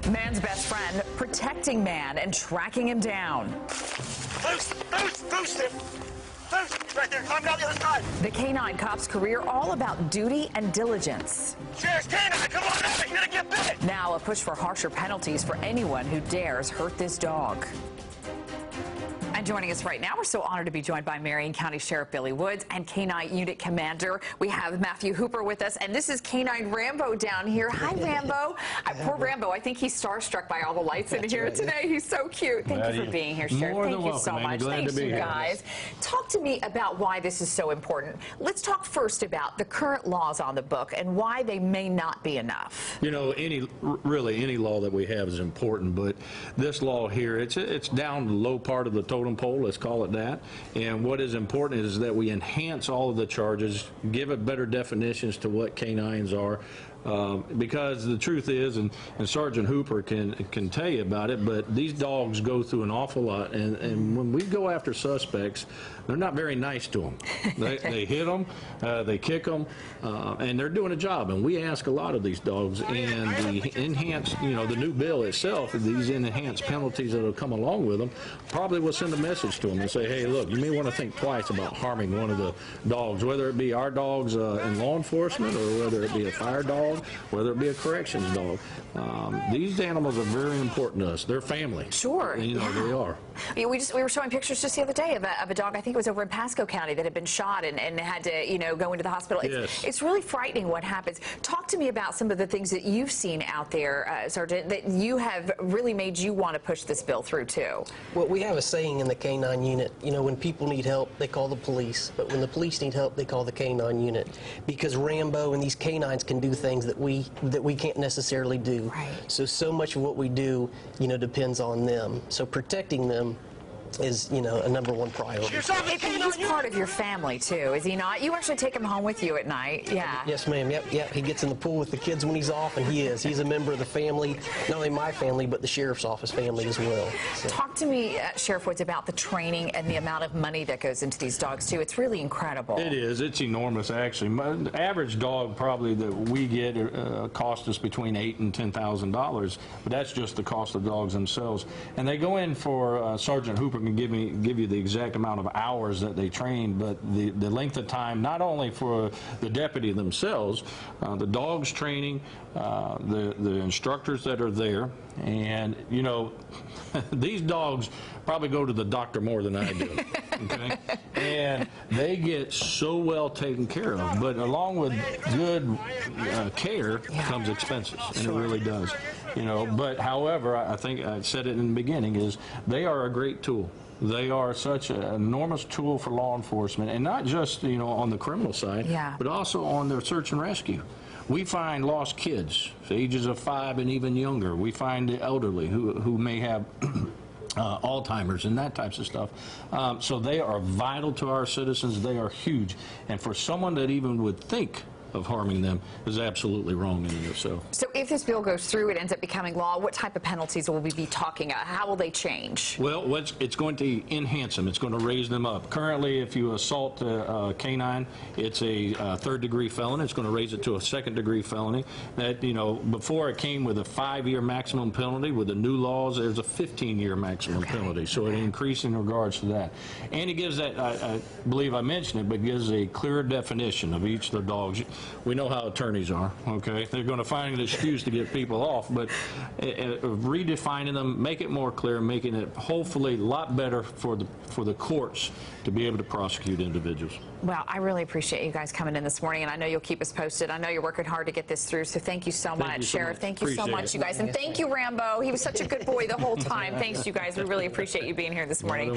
Man's best friend protecting man and tracking him down. Boost him! Boost! Right there, climb down the other side. The K9 cop's career all about duty and diligence. Cheers, K9, come on out, you're gonna get bit! Now a push for harsher penalties for anyone who dares hurt this dog. And joining us right now, we're so honored to be joined by Marion County Sheriff Billy Woods and K9 Unit Commander. We have Matthew Hooper with us, and this is K9 Rambo down here. Hi, Rambo. Poor Rambo, I think he's starstruck by all the lights in here today. He's so cute. Thank you for being here, Sheriff. Thank you so much. Thanks, you guys. Talk to me about why this is so important. Let's talk first about the current laws on the book and why they may not be enough. You know, really any law that we have is important, but this law here, it's down the low part of the totem pole, let's call it that. And what is important is that we enhance all of the charges, give it better definitions to what K9s are, because the truth is, and Sergeant Hooper can tell you about it, but these dogs go through an awful lot, and when we go after suspects, they're not very nice to them. They hit them, they kick them, and they're doing a job, and we ask a lot of these dogs, and the enhanced, you know, the new bill itself, these enhanced penalties that will come along with them, probably will send a message to them and say, hey, look, you may want to think twice about harming one of the dogs, whether it be our dogs in law enforcement or whether it be a fire dog, whether it be a corrections dog. These animals are very important to us. They're family. Sure. And, you know, they are. We were showing pictures just the other day of a dog, I think it was over in Pasco County, that had been shot and had to, you know, go into the hospital. It's really frightening what happens. Talk to me about some of the things that you've seen out there, Sergeant, that you have really made you want to push this bill through, too. Well, we have a saying in the K9 unit, you know, when people need help, they call the police, but when the police need help, they call the K9 unit, because Rambo and these K9s can do things that we can't necessarily do. Right. So much of what we do, you know, depends on them. So protecting them is, you know, a #1 priority. He's part of your family, too, is he not? You actually take him home with you at night. Yeah. Yes, ma'am. Yep. He gets in the pool with the kids when he's off, and he's a member of the family, not only my family, but the sheriff's office family as well. So. Talk to me, Sheriff Woods, about the training and the amount of money that goes into these dogs, too. It's really incredible. It is. It's enormous, actually. The average dog probably that we get cost us between $8,000 and $10,000, but that's just the cost of dogs themselves. And they go in for Sergeant Hooper can give you the exact amount of hours that they train, but the length of time, not only for the deputy themselves, the dogs training, the instructors that are there, and you know, these dogs probably go to the doctor more than I do. Okay? And they get so well taken care of, but along with good care comes expenses, and it really does. You know, but however, I think I said it in the beginning, is they are a great tool. They are such an enormous tool for law enforcement, and not just, you know, on the criminal side, but also on their search and rescue. We find lost kids, ages of 5 and even younger. We find the elderly who may have Alzheimer's and that types of stuff. So they are vital to our citizens. They are huge. And for someone that even would think of harming them is absolutely wrong in it. So if this bill goes through, it ends up becoming law, what type of penalties will we be talking about? How will they change? Well, it's going to enhance them. It's going to raise them up. Currently, if you assault a K9, it's a 3rd-degree felony. It's going to raise it to a 2nd-degree felony. That, you know, before it came with a 5-year maximum penalty. With the new laws, there's a 15-year maximum penalty. So it increased in regards to that. And it gives that, I believe I mentioned it, but gives a clear definition of each of the dogs. We know how attorneys are, okay? They're going to find an excuse to get people off, but redefining them, make it more clear, making it hopefully a lot better for the courts to be able to prosecute individuals. Well, I really appreciate you guys coming in this morning, and I know you'll keep us posted. I know you're working hard to get this through, so thank you so much, Sheriff. Thank you so much, you guys. And thank you, Rambo. He was such a good boy the whole time. Thanks, you guys. We really appreciate you being here this morning.